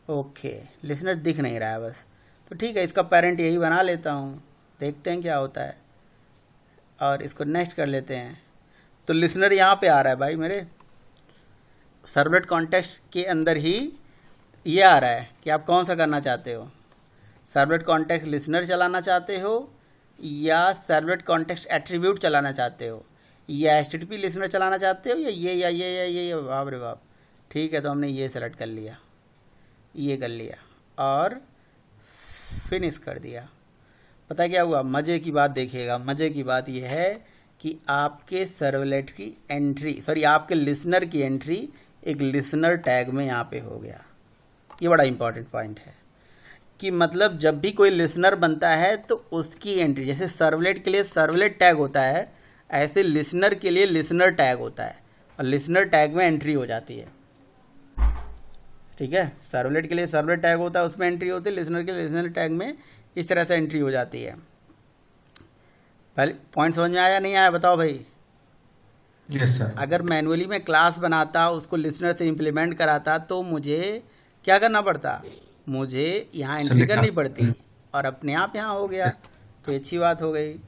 ओके, लिसनर दिख नहीं रहा है बस, तो ठीक है, इसका पेरेंट यही बना लेता हूँ, देखते हैं क्या होता है। और इसको नेक्स्ट कर लेते हैं। तो लिसनर यहाँ पे आ रहा है भाई मेरे, सर्वलेट कॉन्टेक्स्ट के अंदर ही ये आ रहा है कि आप कौन सा करना चाहते हो, सर्वलेट कॉन्टेक्स्ट लिसनर चलाना चाहते हो या सर्वलेट कॉन्टेक्स्ट एट्रीब्यूट चलाना चाहते हो या HTTP लिसनर चलाना चाहते हो या ये बाप रे बाप। ठीक है, तो हमने ये सेलेक्ट कर लिया, ये कर लिया और फिनिश कर दिया। पता क्या हुआ, मज़े की बात देखिएगा, मज़े की बात यह है कि आपके सर्वलेट की एंट्री, सॉरी आपके लिसनर की एंट्री एक लिसनर टैग में यहाँ पे हो गया। ये बड़ा इंपॉर्टेंट पॉइंट है कि मतलब जब भी कोई लिसनर बनता है तो उसकी एंट्री, जैसे सर्वलेट के लिए सर्वलेट टैग होता है, ऐसे लिसनर के लिए लिसनर टैग होता है और लिसनर टैग में एंट्री हो जाती है। ठीक है, सर्वलेट के लिए सर्वलेट टैग होता है, उसमें एंट्री होती है, लिसनर के लिए लिसनर टैग में इस तरह से एंट्री हो जाती है। पहले पॉइंट समझ में आया नहीं आया बताओ भाई? Yes sir. अगर मैनुअली मैं क्लास बनाता, उसको लिसनर से इम्प्लीमेंट कराता, तो मुझे क्या करना पड़ता, मुझे यहाँ एंट्री करनी पड़ती और अपने आप यहाँ हो गया, तो अच्छी बात हो गई।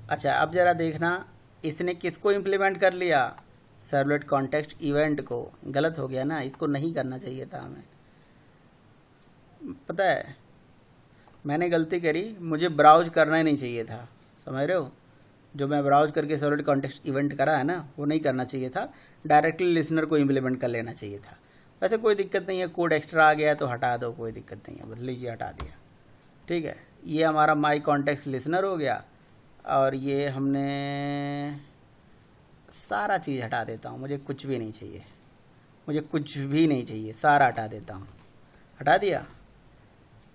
अच्छा, अब ज़रा देखना, इसने किसको इम्प्लीमेंट कर लिया, सर्वलेट कॉन्टेक्स्ट इवेंट को। गलत हो गया ना, इसको नहीं करना चाहिए था हमें। पता है मैंने गलती करी, मुझे ब्राउज करना ही नहीं चाहिए था, समझ रहे हो? जो मैं ब्राउज करके सर्वलेट कॉन्टेक्स्ट इवेंट करा है ना, वो नहीं करना चाहिए था, डायरेक्टली लिसनर को इम्प्लीमेंट कर लेना चाहिए था। वैसे कोई दिक्कत नहीं है, कोड एक्स्ट्रा आ गया तो हटा दो, कोई दिक्कत नहीं है, बस लीजिए हटा दिया। ठीक है, ये हमारा माई कॉन्टेक्स्ट लिसनर हो गया। और ये हमने सारा चीज़ हटा देता हूँ, मुझे कुछ भी नहीं चाहिए, मुझे कुछ भी नहीं चाहिए, सारा हटा देता हूँ। हटा दिया।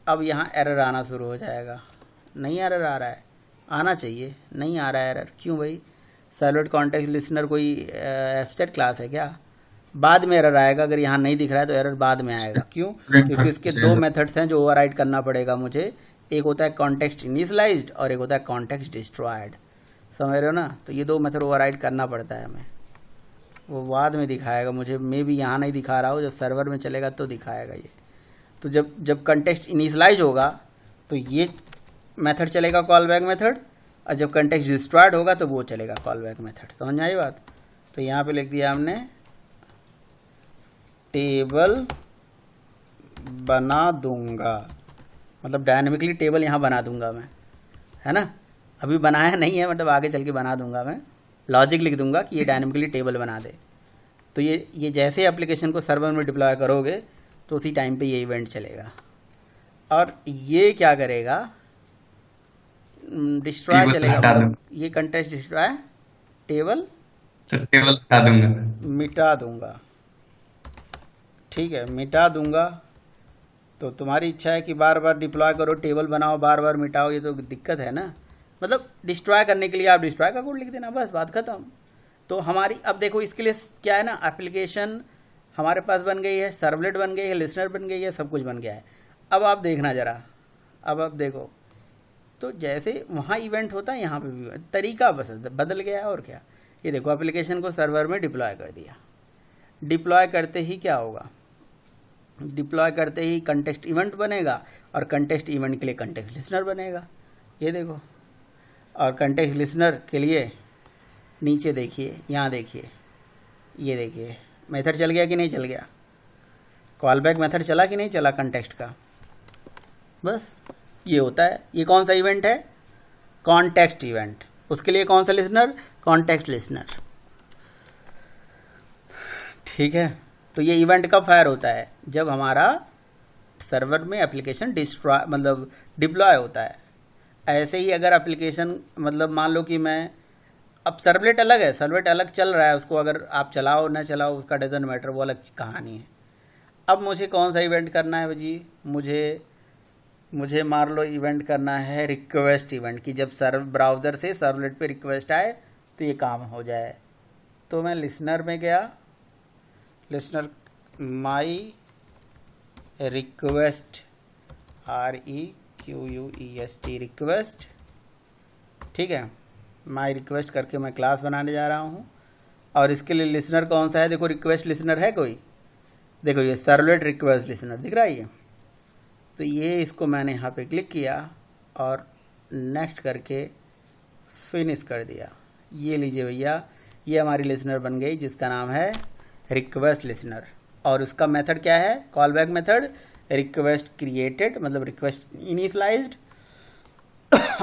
अब यहाँ एरर आना शुरू हो जाएगा। नहीं एरर आ रहा है, आना चाहिए, नहीं आ रहा है एरर। क्यों भाई? सर्वलेट कॉन्टेक्स्ट लिसनर कोई एब्स्ट्रैक्ट क्लास है क्या? बाद में एरर आएगा, अगर यहाँ नहीं दिख रहा है तो एरर बाद में आएगा। क्यों? क्योंकि इसके दो मेथड्स हैं जो ओवरराइड करना पड़ेगा मुझे। एक होता है कॉन्टेक्स्ट इनिशियलाइज्ड और एक होता है कॉन्टेक्स्ट डिस्ट्रॉयड। समझ रहे हो ना? तो ये दो मेथड ओवरराइड करना पड़ता है हमें, वो बाद में दिखाएगा मुझे। मे भी यहाँ नहीं दिखा रहा हो, जब सर्वर में चलेगा तो दिखाएगा ये। तो जब कॉन्टेक्स्ट इनिशियलाइज होगा तो ये मेथड चलेगा, कॉल बैक मेथड, और जब कॉन्टेक्स्ट डिस्ट्रॉयड होगा तो वो चलेगा कॉल बैक मेथड। समझ में आई बात? तो यहाँ पे लिख दिया हमने टेबल बना दूंगा, मतलब डायनेमिकली टेबल यहाँ बना दूंगा मैं, है ना? अभी बनाया नहीं है, मतलब आगे चल के बना दूंगा मैं। लॉजिक लिख दूंगा कि ये डायनेमिकली टेबल बना दे। तो ये जैसे एप्लीकेशन को सर्वर में डिप्लॉय करोगे तो उसी टाइम पे ये इवेंट चलेगा। और ये क्या करेगा, डिस्ट्रॉय चलेगा, मतलब ये कंटेक्स्ट डिस्ट्रॉय टेबल हटा दूंगा, मिटा दूंगा। ठीक है, मिटा दूंगा। तो तुम्हारी इच्छा है कि बार बार डिप्लॉय करो, टेबल बनाओ, बार बार मिटाओ, ये तो दिक्कत है ना। मतलब डिस्ट्रॉय करने के लिए आप डिस्ट्रॉय का कोड लिख देना, बस बात खत्म। तो हमारी अब देखो इसके लिए क्या है ना, एप्लीकेशन हमारे पास बन गई है, सर्वलेट बन गई है, लिसनर बन गई है, सब कुछ बन गया है। अब आप देखना ज़रा, अब आप देखो, तो जैसे वहाँ इवेंट होता है यहाँ पे भी तरीका बस बदल गया है। और क्या, ये देखो एप्लीकेशन को सर्वर में डिप्लॉय कर दिया। डिप्लॉय करते ही क्या होगा, डिप्लॉय करते ही कंटेक्स्ट इवेंट बनेगा और कंटेक्स्ट इवेंट के लिए कंटेक्स्ट लिसनर बनेगा। ये देखो, और कंटेक्स्ट लिसनर के लिए नीचे देखिए, यहाँ देखिए, ये देखिए मेथड चल गया कि नहीं चल गया, कॉल बैक मेथड चला कि नहीं चला कंटेक्स्ट का। बस ये होता है। ये कौन सा इवेंट है? Context event. उसके लिए कौन सा लिसनर? Context listener. ठीक है, तो ये इवेंट कब फायर होता है? जब हमारा सर्वर में एप्लीकेशन डिस्ट्रॉय मतलब डिप्लॉय होता है। ऐसे ही अगर एप्लीकेशन मतलब मान लो कि मैं, अब सर्वलेट अलग है, सर्वलेट अलग चल रहा है, उसको अगर आप चलाओ ना चलाओ उसका डजंट मैटर, वो अलग कहानी है। अब मुझे कौन सा इवेंट करना है जी? मुझे मान लो इवेंट करना है रिक्वेस्ट इवेंट की, जब ब्राउज़र से सर्वलेट पे रिक्वेस्ट आए तो ये काम हो जाए। तो मैं लिसनर में गया, listener my request REQUEST request, ठीक है, माई रिक्वेस्ट करके मैं क्लास बनाने जा रहा हूँ। और इसके लिए लिसनर कौन सा है? देखो रिक्वेस्ट लिसनर है कोई, देखो ये सर्वलेट रिक्वेस्ट लिसनर दिख रहा है ये। तो ये इसको मैंने यहाँ पे क्लिक किया और नेक्स्ट करके फिनिश कर दिया। ये लीजिए भैया, ये हमारी लिसनर बन गई जिसका नाम है रिक्वेस्ट लिसनर। और उसका मेथड क्या है? Call back method, request created मतलब रिक्वेस्ट इनिशियलाइज्ड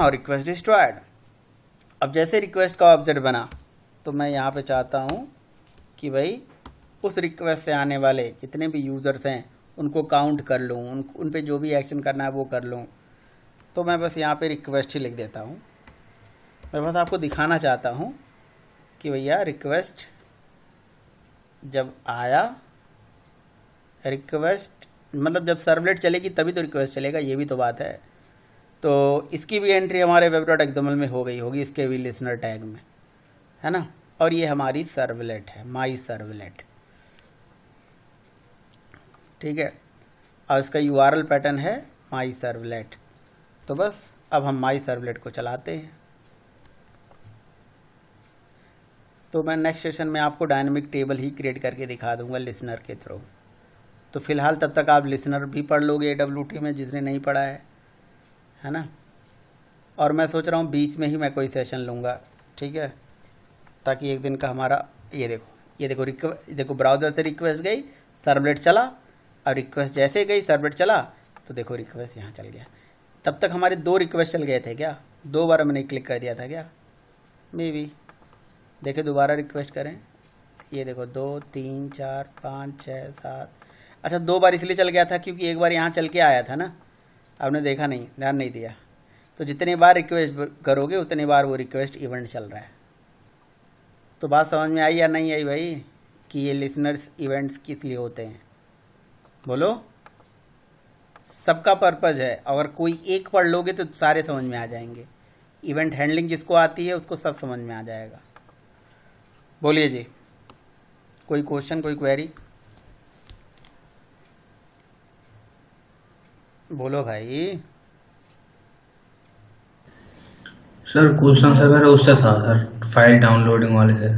और रिक्वेस्ट डिस्ट्रॉयड। अब जैसे रिक्वेस्ट का ऑब्जेक्ट बना तो मैं यहाँ पे चाहता हूँ कि भाई उस रिक्वेस्ट से आने वाले जितने भी यूज़र्स हैं उनको काउंट कर लूँ, उन पे जो भी एक्शन करना है वो कर लूँ। तो मैं बस यहाँ पे रिक्वेस्ट ही लिख देता हूँ। मैं बस आपको दिखाना चाहता हूँ कि भैया रिक्वेस्ट जब आया, रिक्वेस्ट मतलब जब सर्वलेट चलेगी तभी तो रिक्वेस्ट चलेगा, ये भी तो बात है। तो इसकी भी एंट्री हमारे web.xml में हो गई होगी, इसके भी लिसनर टैग में, है ना। और ये हमारी सर्वलेट है, माई सर्वलेट, ठीक है। और इसका URL पैटर्न है माई सर्वलेट। तो बस अब हम माई सर्वलेट को चलाते हैं। तो मैं नेक्स्ट सेशन में आपको डायनेमिक टेबल ही क्रिएट करके दिखा दूंगा लिसनर के थ्रू। तो फिलहाल तब तक आप लिसनर भी पढ़ लोगे AWT में, जिसने नहीं पढ़ा है ना। और मैं सोच रहा हूँ बीच में ही मैं कोई सेशन लूँगा, ठीक है, ताकि एक दिन का हमारा ये देखो ब्राउज़र से रिक्वेस्ट गई, सर्वलेट चला, और रिक्वेस्ट जैसे गई सर्वलेट चला तो देखो रिक्वेस्ट यहाँ चल गया। तब तक हमारे 2 रिक्वेस्ट चल गए थे क्या? 2 बार मैंने क्लिक कर दिया था क्या? मे बी देखे, दोबारा रिक्वेस्ट करें, ये देखो 2 3 4 5 6 7। अच्छा 2 बार इसलिए चल गया था क्योंकि एक बार यहाँ चल के आया था ना, आपने देखा नहीं, ध्यान नहीं दिया। तो जितने बार रिक्वेस्ट करोगे उतने बार वो रिक्वेस्ट इवेंट चल रहा है। तो बात समझ में आई या नहीं आई भाई, कि ये लिसनर्स इवेंट्स किस लिए होते हैं? बोलो। सबका पर्पज़ है, अगर कोई एक पढ़ लोगे तो सारे समझ में आ जाएंगे। इवेंट हैंडलिंग जिसको आती है उसको सब समझ में आ जाएगा। बोलिए जी, कोई क्वेश्चन, कोई क्वेरी? बोलो भाई। सर क्वेश्चन सर मेरा उससे था सर, फाइल डाउनलोडिंग वाले से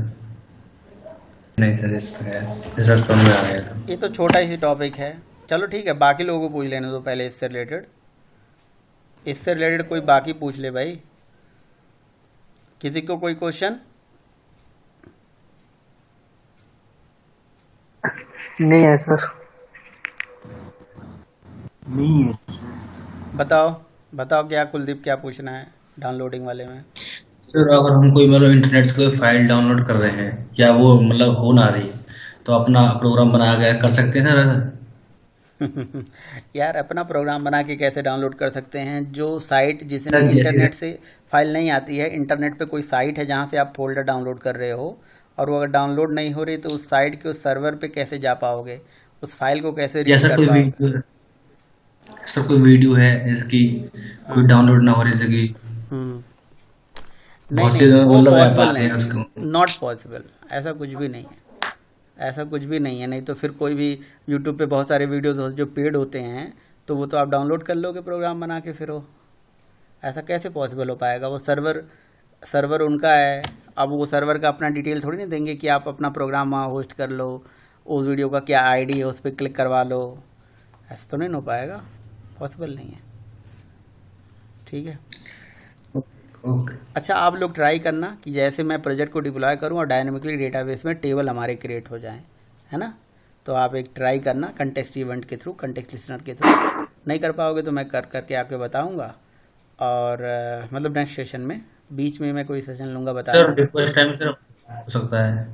नहीं सर, इससे समझ में आ गया था। ये तो छोटा ही टॉपिक है, चलो ठीक है, बाकी लोगों को पूछ लेने दो पहले इससे रिलेटेड कोई बाकी पूछ ले भाई। किसी को कोई क्वेश्चन? नहीं है सर। नहीं है बताओ क्या कुलदीप, क्या पूछना है डाउनलोडिंग वाले में? सर अगर हम कोई मतलब इंटरनेट से कोई फाइल डाउनलोड कर रहे हैं या वो मतलब हो ना रही, तो अपना प्रोग्राम बना के कर सकते हैं सर? यार अपना प्रोग्राम बना के कैसे डाउनलोड कर सकते हैं? जो साइट जिसने इंटरनेट से फाइल नहीं आती है, इंटरनेट पे कोई साइट है जहाँ से आप फोल्डर डाउनलोड कर रहे हो, और वो अगर डाउनलोड नहीं हो रही तो उस साइट के उस सर्वर पे कैसे जा पाओगे? उस फाइल को कैसे रीड कर पाओगे? सर कोई वीडियो है इसकी कोई डाउनलोड ना हो रही सकी, नॉट पॉसिबल, ऐसा कुछ भी नहीं है, ऐसा कुछ भी नहीं है। नहीं तो फिर कोई भी यूट्यूब पे बहुत सारे वीडियोस जो पेड होते हैं तो वो तो आप डाउनलोड कर लोगे प्रोग्राम बना के, फिर हो ऐसा कैसे पॉसिबल हो पाएगा? वो सर्वर उनका है, अब वो सर्वर का अपना डिटेल थोड़ी नहीं देंगे कि आप अपना प्रोग्राम वहाँ होस्ट कर लो, उस वीडियो का क्या आईडी है उस पर क्लिक करवा लो, ऐसा तो नहीं हो पाएगा, पॉसिबल नहीं है। ठीक है। ओके अच्छा, आप लोग ट्राई करना कि जैसे मैं प्रोजेक्ट को डिप्लॉय करूं और डायनेमिकली डेटाबेस में टेबल हमारे क्रिएट हो जाएं, है ना। तो आप एक ट्राई करना कंटेक्स्ट इवेंट के थ्रू, कंटेक्स्ट लिसनर के थ्रू। नहीं कर पाओगे तो मैं करके आपको बताऊंगा, और मतलब नेक्स्ट सेशन में, बीच में मैं कोई सेशन लूंगा बता सर, दूंगा। रिक्वेस्ट टाइम सर हो सकता है